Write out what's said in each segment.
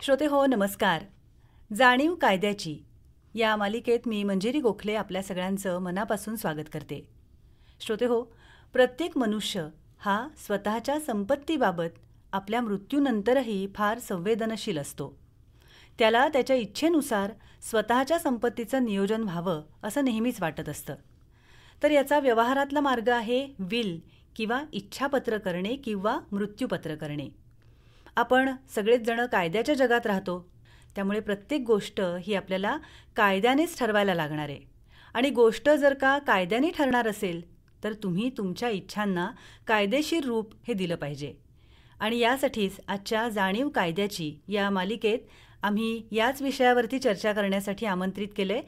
श्रोते हो नमस्कार. जाणीव कायद्याची या मालिकेत मी मंजिरी गोखले आपल्या सगळ्यांचं मनापासून स्वागत करते. श्रोते हो, प्रत्येक मनुष्य हा स्वतःच्या संपत्तीबाबत आपल्या मृत्यूनंतरही फार संवेदनशील असतो. त्याला त्याच्या इच्छेनुसार स्वतःच्या संपत्तीचं नियोजन व्हावं असं नेहमीच वाटत असतं. तर याचा व्यवहारातला मार्ग आहे विल किंवा इच्छापत्र करणे किंवा मृत्यूपत्र करणे. आपण सगळेच जण कायद्याच्या जगात राहतो, त्यामुळे प्रत्येक गोष्ट ही आपल्याला कायद्यानेच ठरवायला लागणार आहे. आणि गोष्ट जर का कायद्याने ठरणार असेल तर तुम्ही तुमच्या इच्छांना कायदेशीर रूप हे दिलं पाहिजे. आणि यासाठीच आजच्या जाणीव कायद्याची या मालिकेत आम्ही याच विषयावरती चर्चा करण्यासाठी आमंत्रित केले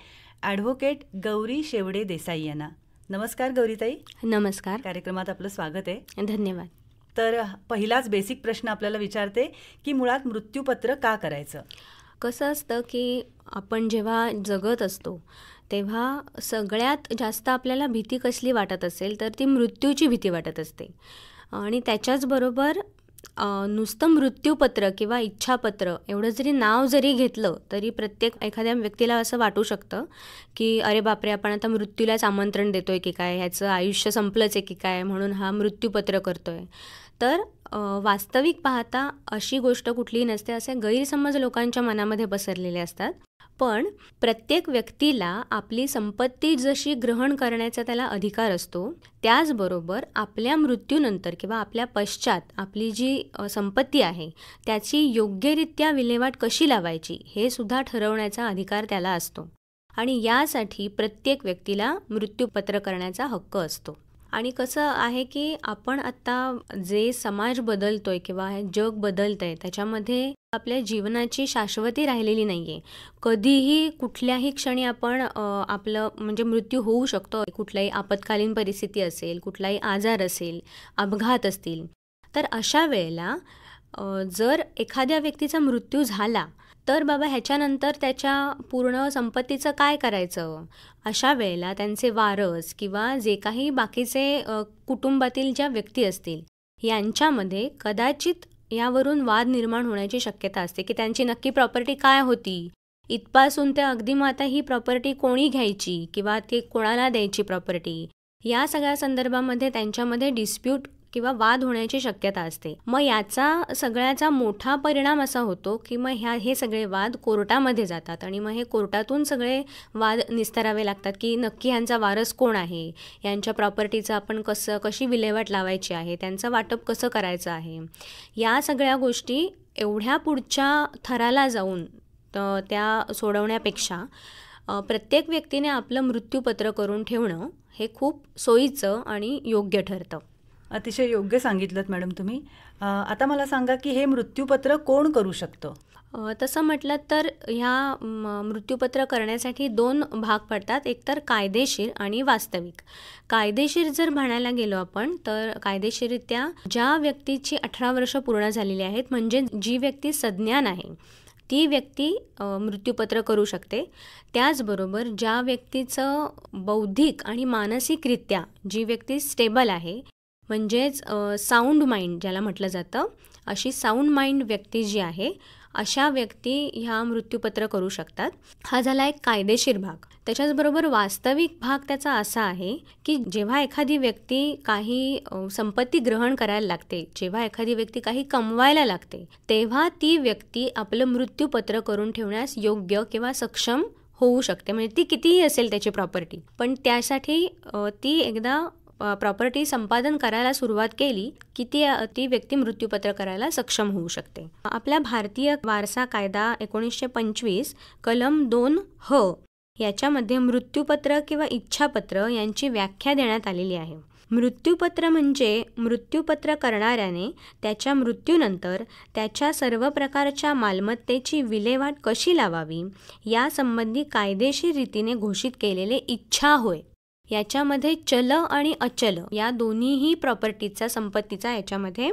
ॲडव्होकेट गौरी शेवडे देसाई यांना. नमस्कार गौरीताई. नमस्कार. कार्यक्रमात आपलं स्वागत आहे. धन्यवाद. तर पहिलाच बेसिक प्रश्न आपल्याला विचारते की मुळात मृत्यूपत्र का करायचं? कसं असतं की आपण जेव्हा जगत असतो तेव्हा सगळ्यात जास्त आपल्याला भीती कसली वाटत असेल तर ती मृत्यूची भीती वाटत असते. आणि त्याच्याचबरोबर नुसतं मृत्यूपत्र किंवा इच्छापत्र एवढं जरी नाव जरी घेतलं तरी एखाद्या व्यक्तीला असं वाटू शकतं की अरे बापरे, आपण आता मृत्यूलाच आमंत्रण देतोय की काय, ह्याचं आयुष्य संपलंच आहे की काय, म्हणून हा मृत्यूपत्र करतोय. तर वास्तविक पाहता अशी गोष्ट कुठलीही नसते. असे गैरसमज लोकांच्या मनामध्ये पसरलेले असतात. पण प्रत्येक व्यक्तीला आपली संपत्ती जशी ग्रहण करण्याचा त्याला अधिकार असतो, त्याचबरोबर आपल्या मृत्यूनंतर किंवा आपल्या पश्चात आपली जी संपत्ती आहे त्याची योग्यरित्या विल्हेवाट कशी लावायची हे सुद्धा ठरवण्याचा अधिकार त्याला असतो. आणि यासाठी प्रत्येक व्यक्तीला मृत्यूपत्र करण्याचा हक्क असतो. आणि कसं आहे की आपण आत्ता जे समाज बदलतोय किंवा जग बदलतंय त्याच्यामध्ये आपल्या जीवनाची शाश्वती राहिलेली नाही आहे. कधीही कुठल्याही क्षणी आपण आपलं म्हणजे मृत्यू होऊ शकतो. कुठल्याही आपत्कालीन परिस्थिती असेल, कुठलाही आजार असेल, अपघात असतील. तर अशा वेळेला जर एखाद्या व्यक्तीचा मृत्यू झाला तर बाबा ह्याच्यानंतर त्याच्या पूर्ण संपत्तीचं काय करायचं? अशा वेळेला त्यांचे वारस किंवा जे काही बाकीचे कुटुंबातील ज्या व्यक्ती असतील यांच्यामध्ये कदाचित यावरून वाद निर्माण होण्याची शक्यता असते की त्यांची नक्की प्रॉपर्टी काय होती, इथपासून ते अगदी मग आता ही प्रॉपर्टी कोणी घ्यायची किंवा ती कोणाला द्यायची प्रॉपर्टी, या सगळ्या संदर्भामध्ये त्यांच्यामध्ये डिस्प्यूट किंवा वाद होण्याची शक्यता असते. मग याचा सगळ्याचा मोठा परिणाम असा होतो की मग हे सगळे वाद कोर्टामध्ये जातात आणि मग हे कोर्टातून सगळे वाद निस्तरावे लागतात की नक्की ह्यांचा वारस कोण आहे, यांच्या प्रॉपर्टीचं आपण कशी विल्हेवाट लावायची आहे, त्यांचं वाटप कसं करायचं आहे. या सगळ्या गोष्टी एवढ्या पुढच्या थराला जाऊन त्या सोडवण्यापेक्षा प्रत्येक व्यक्तीने आपलं मृत्यूपत्र करून ठेवणं हे खूप सोयीचं आणि योग्य ठरतं. अतिशय योग्य सांगितलं मॅडम तुम्ही. आता मला सांगा की हे मृत्यूपत्र कोण करू शकतं? तसं म्हटलं तर ह्या मृत्यूपत्र करण्यासाठी 2 भाग पडतात, एक तर कायदेशीर आणि वास्तविक. कायदेशीर जर म्हणायला गेलो आपण तर कायदेशीररित्या ज्या व्यक्तीची 18 वर्ष पूर्ण झालेली आहेत, म्हणजे जी व्यक्ती सज्ञान आहे ती व्यक्ती मृत्यूपत्र करू शकते. त्याचबरोबर ज्या व्यक्तीचं बौद्धिक आणि मानसिकरित्या जी व्यक्ती स्टेबल आहे, म्हणजेच साऊंड माइंड ज्याला म्हटलं जातं, अशी साऊंड माइंड व्यक्ती जी आहे अशा व्यक्ती ह्या मृत्यूपत्र करू शकतात. हा झाला एक कायदेशीर भाग. त्याच्याचबरोबर वास्तविक भाग त्याचा असा आहे की जेव्हा एखादी व्यक्ती काही संपत्ती ग्रहण करायला लागते, जेव्हा एखादी व्यक्ती काही कमवायला लागते, तेव्हा ती व्यक्ती आपलं मृत्यूपत्र करून ठेवण्यास योग्य किंवा सक्षम होऊ शकते. म्हणजे ती कितीही असेल त्याची प्रॉपर्टी, पण त्यासाठी ती एकदा प्रॉपर्टी संपादन करायला सुरुवात केली की ती व्यक्ती मृत्यूपत्र करायला सक्षम होऊ शकते. आपल्या भारतीय वारसा कायदा 1925 कलम 2 याच्यामध्ये मृत्यूपत्र किंवा इच्छापत्र यांची व्याख्या देण्यात आलेली आहे. मृत्यूपत्र म्हणजे मृत्यूपत्र करणाऱ्याने त्याच्या मृत्यूनंतर त्याच्या सर्व प्रकारच्या मालमत्तेची विल्हेवाट कशी लावावी यासंबंधी कायदेशीर रीतीने घोषित केलेले इच्छा होय. याच्यामध्ये चल आणि अचल या दोन्हीही प्रॉपर्टीचा, संपत्तीचा याच्यामध्ये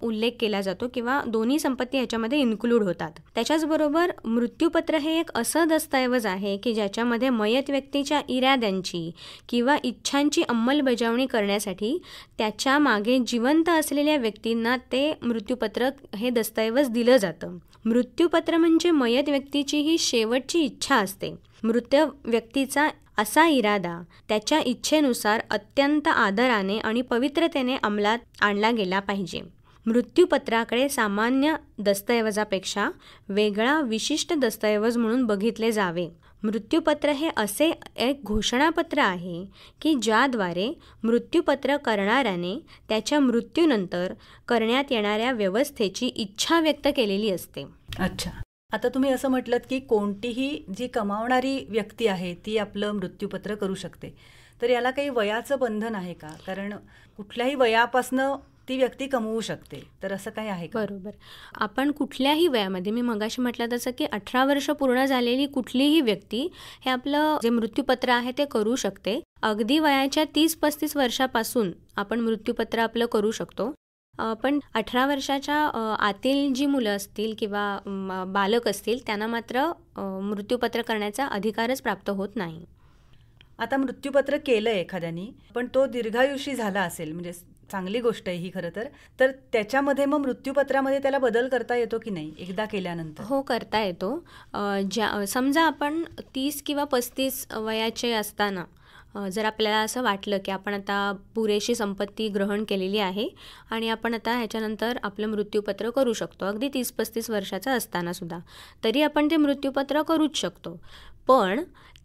उल्लेख केला जातो किंवा दोन्ही संपत्ती याच्यामध्ये इन्क्लूड होतात. त्याच्याचबरोबर मृत्यूपत्र हे एक असं दस्तऐवज आहे की ज्याच्यामध्ये मयत व्यक्तीच्या इराद्यांची किंवा इच्छांची अंमलबजावणी करण्यासाठी त्याच्या मागे जिवंत असलेल्या व्यक्तींना ते मृत्यूपत्र हे दस्तऐवज दिलं जातं. मृत्यूपत्र म्हणजे मयत व्यक्तीची ही शेवटची इच्छा असते. मृत व्यक्तीचा असा इरादा त्याच्या इच्छेनुसार अत्यंत आदराने आणि पवित्रतेने अंमलात आणला गेला पाहिजे. मृत्यूपत्राकडे सामान्य दस्तऐवजापेक्षा वेगळा विशिष्ट दस्तऐवज म्हणून बघितले जावे. मृत्यूपत्र हे असे एक घोषणापत्र आहे की ज्याद्वारे मृत्यूपत्र करणाऱ्याने त्याच्या मृत्यूनंतर करण्यात येणाऱ्या व्यवस्थेची इच्छा व्यक्त केलेली असते. अच्छा, आता तुम्ही असं म्हटलं की कोणतीही जी कमावणारी व्यक्ती आहे ती आपलं मृत्यूपत्र करू शकते, तर याला काही वयाचं बंधन आहे का? कारण कुठल्याही वयापासनं ती व्यक्ती कमवू शकते, तर असं काही आहे का? बरोबर. आपण कुठल्याही वयामध्ये, मी मगाशी म्हटलं तसं की 18 वर्ष पूर्ण झालेली कुठलीही व्यक्ती हे आपलं जे मृत्यूपत्र आहे ते करू शकते. अगदी वयाच्या 30-35 वर्षापासून आपण मृत्यूपत्र आपलं करू शकतो. पण 18 वर्षाच्या आतील जी मुलं असतील किंवा बालक असतील त्यांना मात्र मृत्यूपत्र करण्याचा अधिकारच प्राप्त होत नाही. आता मृत्यूपत्र केलं एखाद्यानी, पण तो दीर्घायुषी झाला असेल, म्हणजे चांगली गोष्ट आहे ही खरं तर त्याच्यामध्ये मग मृत्यूपत्रामध्ये त्याला बदल करता येतो की नाही एकदा केल्यानंतर? हो, करता येतो. समजा आपण 30 किंवा 35 वयाचे असताना जर आपल्याला असं वाटलं की आपण आता पुरेशी संपत्ती ग्रहण केलेली आहे आणि आपण आता ह्याच्यानंतर आपलं मृत्यूपत्र करू शकतो, अगदी 30-35 वर्षाचा असताना सुद्धा, तरी आपण ते मृत्यूपत्र करूच शकतो. पण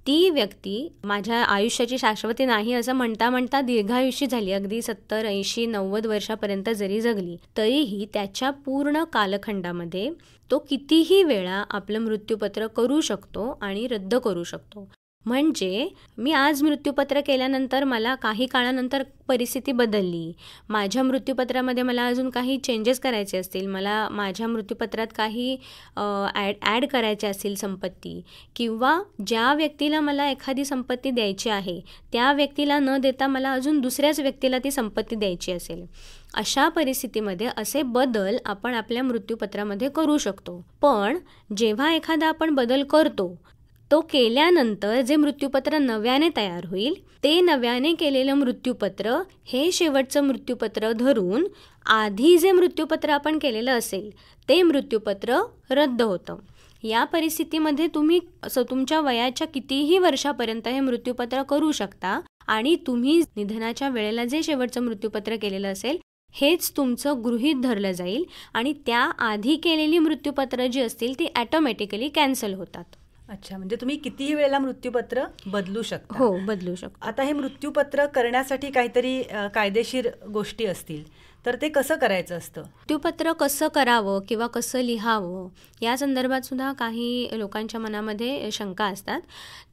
ती व्यक्ती माझ्या आयुष्याची शाश्वती नाही असं म्हणता म्हणता दीर्घायुषी झाली, अगदी 70, 80, 90 वर्षापर्यंत जरी जगली, तरीही त्याच्या पूर्ण कालखंडामध्ये तो कितीही वेळा आपलं मृत्यूपत्र करू शकतो आणि रद्द करू शकतो. म्हणजे मी आज मृत्यूपत्र केल्यानंतर मला काही काळानंतर परिस्थिती बदलली, माझ्या मृत्यूपत्रामध्ये मला अजून काही चेंजेस करायचे असतील, मला माझ्या मृत्यूपत्रात काही ॲड करायचे असतील संपत्ती, किंवा ज्या व्यक्तीला मला एखादी संपत्ती द्यायची आहे त्या व्यक्तीला न देता मला अजून दुसऱ्याच व्यक्तीला ती संपत्ती द्यायची असेल, अशा परिस्थितीमध्ये असे बदल आपण आपल्या मृत्यूपत्रामध्ये करू शकतो. पण जेव्हा एखादा आपण बदल करतो, तो केल्यानंतर जे मृत्यूपत्र नव्याने तयार होईल ते नव्याने केलेलं मृत्यूपत्र हे शेवटचं मृत्यूपत्र धरून आधी जे मृत्यूपत्र आपण केलेलं असेल ते मृत्यूपत्र रद्द होतं. या परिस्थितीमध्ये तुम्ही तुमच्या वयाच्या कितीही वर्षापर्यंत हे मृत्यूपत्र करू शकता आणि तुम्ही निधनाच्या वेळेला जे शेवटचं मृत्यूपत्र केलेलं असेल हेच तुमचं गृहीत धरलं जाईल आणि त्या आधी केलेली मृत्यूपत्र जी असतील ती ॲटोमॅटिकली कॅन्सल होतात. अच्छा, म्हणजे तुम्ही कितीही वेळेला मृत्यूपत्र बदलू शकता? हो, बदलू शकतो. आता हे मृत्यूपत्र करण्यासाठी काहीतरी कायदेशीर गोष्टी असतील, तर ते कसं करायचं असतं? मृत्यूपत्र कसं करावं किंवा कसं लिहावं या संदर्भात सुद्धा काही लोकांच्या मनामध्ये शंका असतात.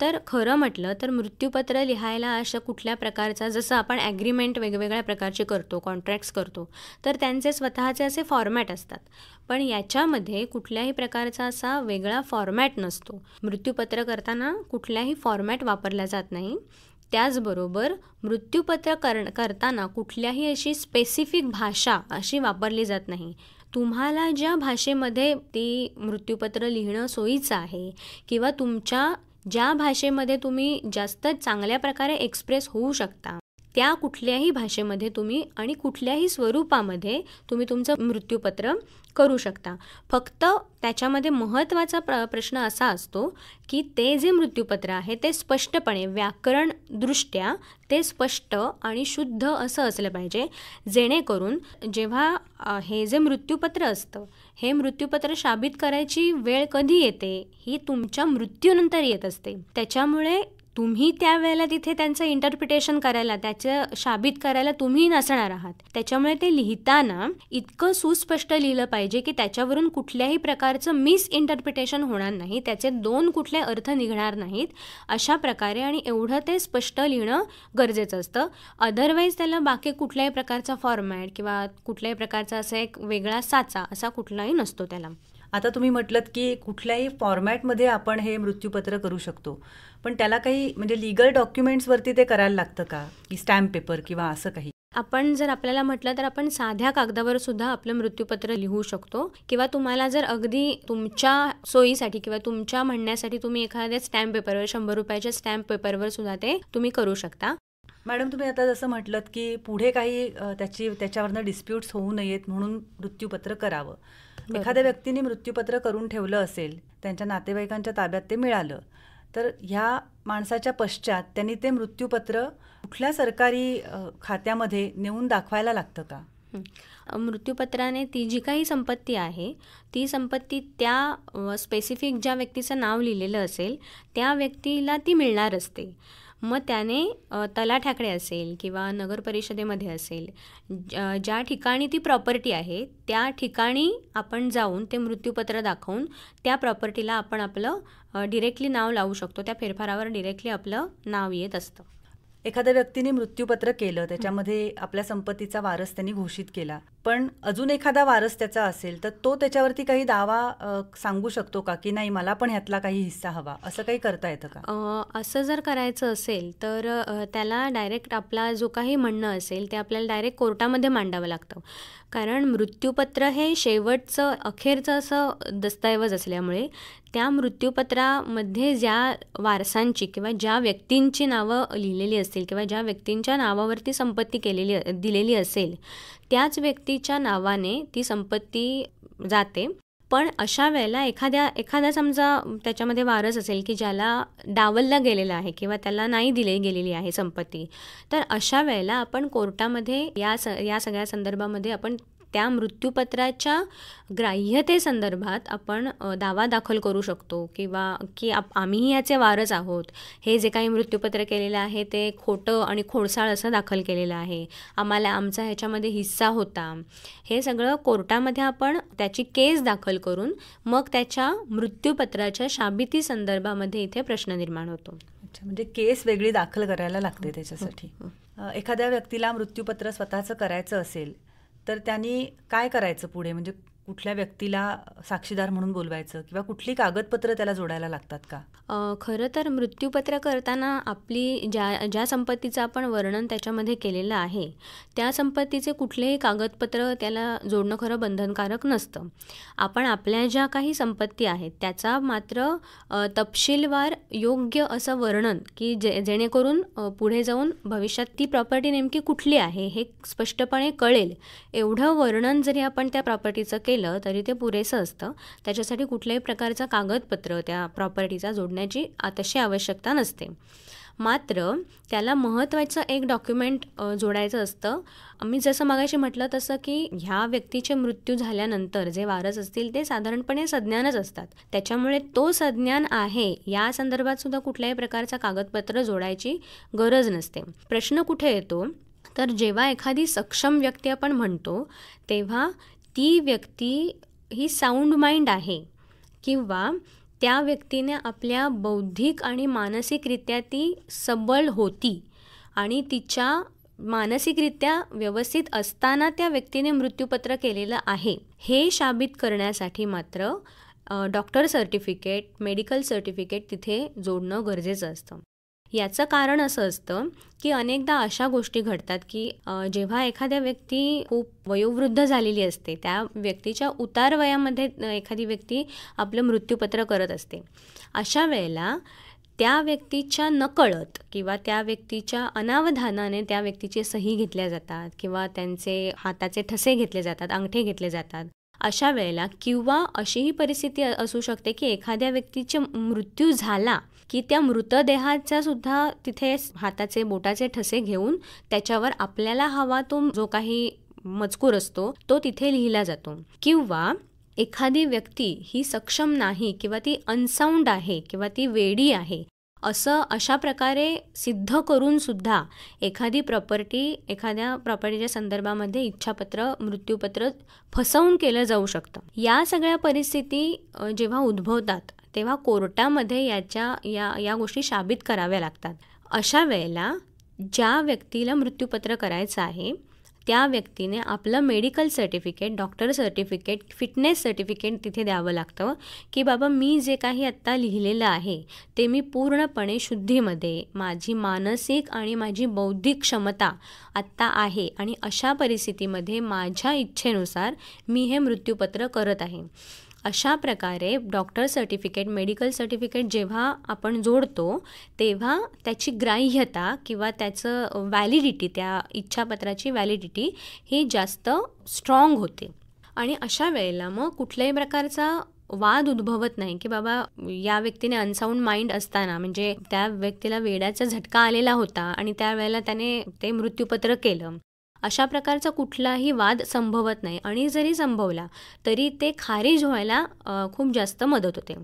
तर खरं म्हटलं तर मृत्यूपत्र लिहायला अशा कुठल्या प्रकारचा, जसं आपण ॲग्रीमेंट वेगवेगळ्या प्रकारचे करतो, कॉन्ट्रॅक्ट्स करतो, तर त्यांचे स्वतःचे असे फॉर्मॅट असतात. पण याच्यामध्ये कुठल्याही प्रकारचा असा वेगळा फॉर्मॅट नसतो. मृत्यूपत्र करताना कुठल्याही फॉर्मॅट वापरला जात नाही. त्याचबरोबर मृत्यूपत्र करताना कुठल्याही अशी स्पेसिफिक भाषा अशी वापरली जात नाही. तुम्हाला ज्या भाषेमध्ये ती मृत्यूपत्र लिहिणं सोयीचं आहे किंवा तुमच्या ज्या भाषेमध्ये तुम्ही जास्त चांगल्या प्रकारे एक्सप्रेस होऊ शकता त्या कुठल्याही भाषेमध्ये तुम्ही आणि कुठल्याही स्वरूपामध्ये तुम्ही तुमचं मृत्यूपत्र करू शकता. फक्त त्याच्यामध्ये महत्त्वाचा प्रश्न असा असतो की ते जे मृत्यूपत्र आहे ते स्पष्टपणे व्याकरणदृष्ट्या ते स्पष्ट आणि शुद्ध असं असलं पाहिजे, जेणेकरून जेव्हा हे जे मृत्यूपत्र असतं हे मृत्यूपत्र शाबित करायची वेळ कधी येते ही तुमच्या मृत्यूनंतर येत असते. त्याच्यामुळे तुम्ही त्यावेळेला तिथे त्यांचं इंटरप्रिटेशन करायला, त्याचं शाबित करायला तुम्ही नसणार आहात. त्याच्यामुळे ते लिहिताना इतकं सुस्पष्ट लिहिलं पाहिजे की त्याच्यावरून कुठल्याही प्रकारचं मिस इंटरप्रिटेशन होणार नाही, त्याचे दोन कुठले अर्थ निघणार नाहीत अशा प्रकारे, आणि एवढं ते स्पष्ट लिहिणं गरजेचं असतं. अदरवाईज त्याला बाकी कुठल्याही प्रकारचा फॉर्मॅट किंवा कुठल्याही प्रकारचा असा एक वेगळा साचा असा कुठलाही नसतो त्याला. आता तुम्ही म्हटलत की कुठल्याही फॉर्मॅटमध्ये आपण हे मृत्यूपत्र करू शकतो, पण त्याला काही म्हणजे लीगल डॉक्युमेंट्सवरती ते करायला लागतं का, की स्टॅम्प पेपर किंवा असं काही? आपण जर आपल्याला म्हटलं तर आपण साध्या कागदावर सुद्धा आपलं मृत्यूपत्र लिहू शकतो, किंवा तुम्हाला जर अगदी तुमच्या सोयीसाठी किंवा तुमच्या म्हणण्यासाठी तुम्ही एखाद्या स्टॅम्प पेपरवर, 100 रुपयाच्या स्टॅम्प पेपरवर सुद्धा ते तुम्ही करू शकता. मॅडम, तुम्ही आता जसं म्हटलत की पुढे काही त्याच्यावरनं डिस्प्यूट्स होऊ नयेत म्हणून मृत्यूपत्र करावं. बरोबर. एखाद्या व्यक्तीने मृत्यूपत्र करून ठेवलं असेल, त्यांच्या नातेवाईकांच्या ताब्यात ते मिळालं, तर ह्या माणसाच्या पश्चात त्यांनी ते मृत्यूपत्र कुठल्या सरकारी खात्यामध्ये नेऊन दाखवायला लागतं का? मृत्यूपत्राने ती जी काही संपत्ती आहे, ती संपत्ती त्या स्पेसिफिक ज्या व्यक्तीचं नाव लिहिलेलं असेल त्या व्यक्तीला ती मिळणार असते. मग त्याने तलाठ्याकडे असेल किंवा नगर परिषदेमध्ये असेल, ज्या ठिकाणी ती प्रॉपर्टी आहे त्या ठिकाणी आपण जाऊन ते मृत्यूपत्र दाखवून त्या प्रॉपर्टीला आपण आपलं डिरेक्टली नाव लावू शकतो. त्या फेरफारावर डिरेक्टली आपलं नाव येत असतं. एखाद्या व्यक्तीने मृत्यूपत्र केलं, त्याच्यामध्ये आपल्या संपत्तीचा वारस त्यांनी घोषित केला, पण अजून एखादा वारस त्याचा असेल तर तो त्याच्यावरती काही दावा सांगू शकतो का, की नाही मला पण ह्यातला काही हिस्सा हवा, असं काही करता येतं का? असं जर करायचं असेल तर त्याला डायरेक्ट आपला जो काही म्हणणं असेल ते आपल्याला डायरेक्ट कोर्टामध्ये मांडावं लागतं. कारण मृत्यूपत्र हे शेवटचं अखेरचं असं दस्तऐवज असल्यामुळे त्या मृत्यूपत्रामध्ये ज्या वारसांची किंवा ज्या व्यक्तींची नावं लिहिलेली असतील किंवा ज्या व्यक्तींच्या नावावरती संपत्ती दिलेली असेल त्याच व्यक्तीच्या नावाने ती संपत्ती जाते. पण अशा वेळेला एखादा समजा त्याच्यामध्ये वारस असेल की ज्याला डावलला गेलेला आहे किंवा त्याला नाही दिली गेलेली आहे संपत्ती, तर अशा वेळेला आपण कोर्टामध्ये या सगळ्या संदर्भामध्ये आपण त्या मृत्यूपत्राच्या ग्राह्यतेसंदर्भात आपण दावा दाखल करू शकतो, किंवा की आम्हीही याचे वारस आहोत, हे जे काही मृत्यूपत्र केलेलं आहे ते खोटं आणि खोडसाळ असं दाखल केलेलं आहे, आम्हाला आमचा ह्याच्यामध्ये हिस्सा होता, हे सगळं कोर्टामध्ये आपण त्याची केस दाखल करून मग त्याच्या मृत्यूपत्राच्या शाबिती संदर्भामध्ये इथे प्रश्न निर्माण होतो. अच्छा, म्हणजे केस वेगळी दाखल करायला लागते त्याच्यासाठी. एखाद्या व्यक्तीला मृत्यूपत्र स्वतःचं करायचं असेल तर त्यांनी काय करायचं पुढे, म्हणजे कुठल्या व्यक्तीला साक्षीदार म्हणून बोलवायचं किंवा कुठली कागदपत्र त्याला जोडायला लागतात का? खरं तर मृत्यूपत्र करताना आपली ज्या संपत्तीचं आपण वर्णन त्याच्यामध्ये केलेलं आहे त्या संपत्तीचे कुठलेही कागदपत्र त्याला जोडणं खरं बंधनकारक नसतं. आपण आपल्या ज्या काही संपत्ती आहेत त्याचा मात्र तपशीलवार योग्य असं वर्णन, की जेणेकरून पुढे जाऊन भविष्यात ती प्रॉपर्टी नेमकी कुठली आहे हे स्पष्टपणे कळेल, एवढं वर्णन जरी आपण त्या प्रॉपर्टीचं केलं तरी ते पुरेसं असतं. त्याच्यासाठी कुठल्याही प्रकारचं कागदपत्र त्या प्रॉपर्टीचा जोडण्याची तशी आवश्यकता नसते. मात्र त्याला महत्त्वाचं एक डॉक्युमेंट जोडायचं असतं. मी जसं मगाशी म्हटलं तसं की ह्या व्यक्तीचे मृत्यू झाल्यानंतर जे वारस असतील ते साधारणपणे सज्ञानच असतात. त्याच्यामुळे तो सज्ञान आहे या संदर्भात सुद्धा कुठल्याही प्रकारचं कागदपत्र जोडायची गरज नसते. प्रश्न कुठे येतो तर जेव्हा एखादी सक्षम व्यक्ती आपण म्हणतो तेव्हा ती व्यक्ती ही साऊंड माइंड आहे किंवा त्या व्यक्तीने आपल्या बौद्धिक आणि मानसिकरित्या ती सबल होती आणि तिच्या मानसिकरित्या व्यवस्थित असताना त्या व्यक्तीने मृत्यूपत्र केलेलं आहे हे शाबित करण्यासाठी मात्र डॉक्टर सर्टिफिकेट, मेडिकल सर्टिफिकेट तिथे जोडणं गरजेचं असतं. याचं कारण असं असतं की अनेकदा अशा गोष्टी घडतात की जेव्हा एखाद्या व्यक्ती खूप वयोवृद्ध झालेली असते, त्या व्यक्तीच्या उतार वयामध्ये एखादी व्यक्ती आपलं मृत्यूपत्र करत असते. अशा वेळेला त्या व्यक्तीच्या नकळत किंवा त्या व्यक्तीच्या अनावधानाने त्या व्यक्तीची सही घेतल्या जातात किंवा त्यांचे हाताचे ठसे घेतले जातात, अंगठे घेतले जातात. अशा वेळेला किंवा अशीही परिस्थिती असू शकते की एखाद्या व्यक्तीचा मृत्यू झाला की त्या मृतदेहाचा सुद्धा तिथे हाताचे बोटाचे ठसे घेऊन त्याच्यावर आपल्याला हवा तो जो काही मजकूर असतो तो तिथे लिहिला जातो. किंवा एखादी व्यक्ती ही सक्षम नाही किंवा ती अनसाऊंड आहे किंवा ती वेडी आहे असं अशा प्रकारे सिद्ध करून सुद्धा एखाद्या प्रॉपर्टीच्या संदर्भामध्ये इच्छापत्र, मृत्यूपत्र फसवून केलं जाऊ शकतं. या सगळ्या परिस्थिती जेव्हा उद्भवतात तेव्हा कोर्टामध्ये या गोष्टी शाबित कराव्या लागतात. अशा वेळेला ज्या व्यक्तीला मृत्यूपत्र करायचं आहे त्या व्यक्तीने आपलं medical certificate, doctor certificate, fitness certificate तिथे द्यावं लागतं की बाबा मी जे काही आत्ता लिहिलेलं आहे ते मी पूर्णपणे शुद्धीमध्ये, माझी मानसिक आणि माझी बौद्धिक क्षमता आत्ता आहे आणि अशा परिस्थितीमध्ये माझ्या इच्छेनुसार मी हे मृत्यूपत्र करत आहे. अशा प्रकारे डॉक्टर सर्टिफिकेट, मेडिकल सर्टिफिकेट जेव्हा आपण जोडतो तेव्हा त्याची ग्राह्यता किंवा त्याचं व्हॅलिडिटी, त्या इच्छापत्राची व्हॅलिडिटी ही जास्त स्ट्रॉंग होते. आणि अशा वेळेला मग कुठल्याही प्रकारचा वाद उद्भवत नाही की बाबा या व्यक्तीने अनसाऊंड माइंड असताना, म्हणजे त्या व्यक्तीला वेड्याचा झटका आलेला होता आणि त्यावेळेला त्याने ते मृत्यूपत्र केलं, अशा प्रकारचा कुठलाही वाद संभवत नाही. आणि जरी संभवला तरी ते खारिज व्हायला खूप जास्त मदत होते.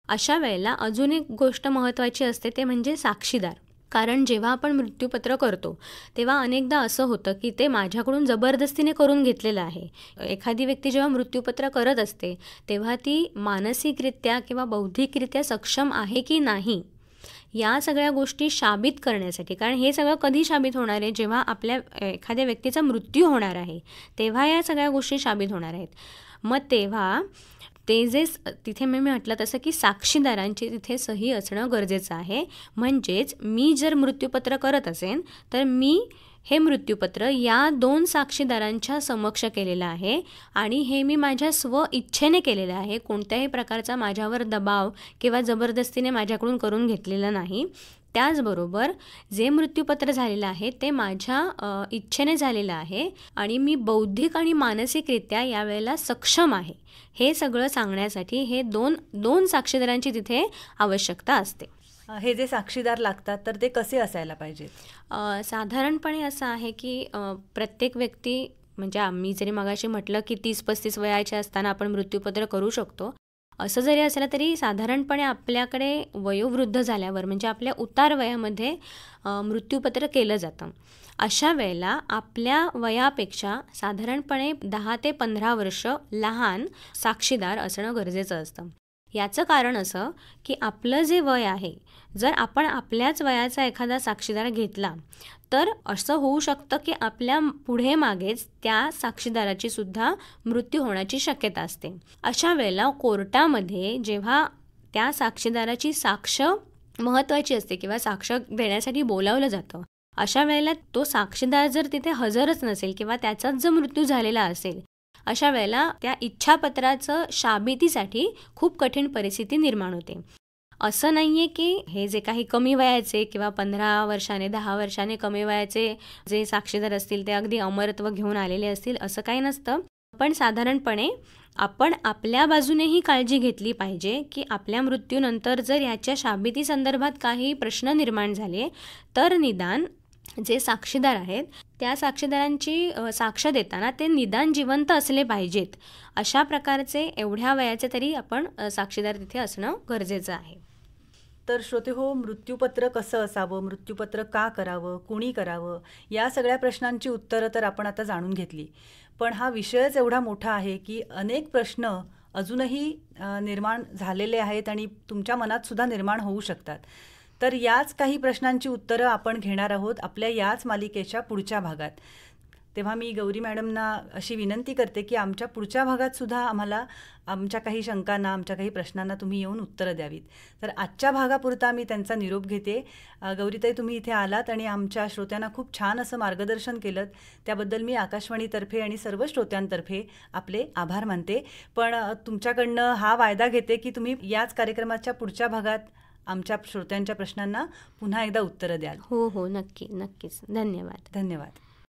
अशा वेळेला अजून एक गोष्ट महत्त्वाची असते ते म्हणजे साक्षीदार. कारण जेव्हा आपण मृत्यूपत्र करतो तेव्हा अनेकदा असं होतं की ते माझ्याकडून जबरदस्तीने करून घेतलेलं आहे. एखादी व्यक्ती जेव्हा मृत्यूपत्र करत असते तेव्हा ती मानसिकरित्या किंवा बौद्धिकरित्या सक्षम आहे की नाही या सगळ्या गोष्टी शाबित करण्यासाठी, कारण हे सगळं कधी शाबित होणार आहे, जेव्हा आपल्या एखाद्या व्यक्तीचा मृत्यू होणार आहे तेव्हा या सगळ्या गोष्टी शाबित होणार आहेत. मग तेव्हा ते जे तिथे मी म्हटलं तसं की साक्षीदारांची तिथे सही असणं गरजेचं आहे. म्हणजेच मी जर मृत्यूपत्र करत असेन तर मी हे मृत्यूपत्र या 2 साक्षीदारांच्या समक्ष केलेलं आहे आणि हे मी माझ्या स्व इच्छेने केलेलं आहे. कोणत्याही प्रकारचा माझ्यावर दबाव किंवा जबरदस्तीने माझ्याकडून करून घेतलेलं नाही. त्याचबरोबर जे मृत्यूपत्र झालेलं आहे ते माझ्या इच्छेने झालेलं आहे आणि मी बौद्धिक आणि मानसिकरित्या यावेळेला सक्षम आहे, हे सगळं सांगण्यासाठी हे दोन साक्षीदारांची तिथे आवश्यकता असते. हे जे साक्षीदार लागतात तर ते कसे असायला पाहिजेत? साधारणपणे असं आहे की प्रत्येक व्यक्ती, म्हणजे आम्ही जरी मगाशी म्हटलं की 30-35 वयाचे असताना आपण मृत्यूपत्र करू शकतो, असं जरी असलं तरी साधारणपणे आपल्याकडे वयोवृद्ध झाल्यावर म्हणजे आपल्या उतार वयामध्ये मृत्यूपत्र केलं जातं. अशा वेळेला आपल्या वयापेक्षा साधारणपणे 10 ते 15 वर्ष लहान साक्षीदार असणं गरजेचं असतं. याचं कारण असं की आपलं जे वय आहे, जर आपण आपल्याच वयाचा एखादा साक्षीदार घेतला तर असं होऊ शकतं की आपल्या पुढे मागेच त्या साक्षीदाराची सुद्धा मृत्यू होण्याची शक्यता असते. अशा वेळेला कोर्टामध्ये जेव्हा त्या साक्षीदाराची साक्ष महत्त्वाची असते किंवा साक्ष देण्यासाठी बोलावलं जातं, अशा वेळेला तो साक्षीदार जर तिथे हजरच नसेल किंवा त्याचाच जर मृत्यू झालेला असेल, अशा वेळेला त्या इच्छापत्राचं शाबितीसाठी खूप कठीण परिस्थिती निर्माण होते. असं नाही आहे की हे जे काही कमी वयाचे किंवा 15 वर्षाने 10 वर्षाने कमी वयाचे जे साक्षीदार असतील ते अगदी अमरत्व घेऊन आलेले असतील, असं काही नसतं. पण साधारणपणे आपण आपल्या बाजूनेही काळजी घेतली पाहिजे की आपल्या मृत्यूनंतर जर याच्या शाबिती संदर्भात काही प्रश्न निर्माण झाले तर निदान जे साक्षीदार आहेत त्या साक्षीदारांची साक्ष देताना ते निदान जिवंत असले पाहिजेत. अशा प्रकारचे एवढ्या वयाचे तरी आपण साक्षीदार तिथे असणं गरजेचं आहे. तर श्रोते हो, मृत्यूपत्र कसं असावं, मृत्यूपत्र का करावं, कुणी करावं, या सगळ्या प्रश्नांची उत्तरं तर आपण आता जाणून घेतली. पण हा विषयच एवढा मोठा आहे की अनेक प्रश्न अजूनही निर्माण झालेले आहेत आणि तुमच्या मनात सुद्धा निर्माण होऊ शकतात. तर याच काही प्रश्नांची उत्तरं आपण घेणार आहोत आपल्या याच मालिकेच्या पुढच्या भागात. तेव्हा मी गौरी मॅडमना अशी विनंती करते की आमच्या पुढच्या भागात सुद्धा आम्हाला आमच्या काही शंकांना, आमच्या काही प्रश्नांना तुम्ही येऊन उत्तरं द्यावीत. तर आजच्या भागापुरता मी त्यांचा निरोप घेते. गौरीताई, तुम्ही इथे आलात आणि आमच्या श्रोत्यांना खूप छान असं मार्गदर्शन केलं, त्याबद्दल मी आकाशवाणीतर्फे आणि सर्व श्रोत्यांतर्फे आपले आभार मानते. पण तुमच्याकडनं हा वायदा घेते की तुम्ही याच कार्यक्रमाच्या पुढच्या भागात आमच्या श्रोत्यांच्या प्रश्नांना पुन्हा एकदा उत्तरं द्याल. हो, नक्कीच. धन्यवाद.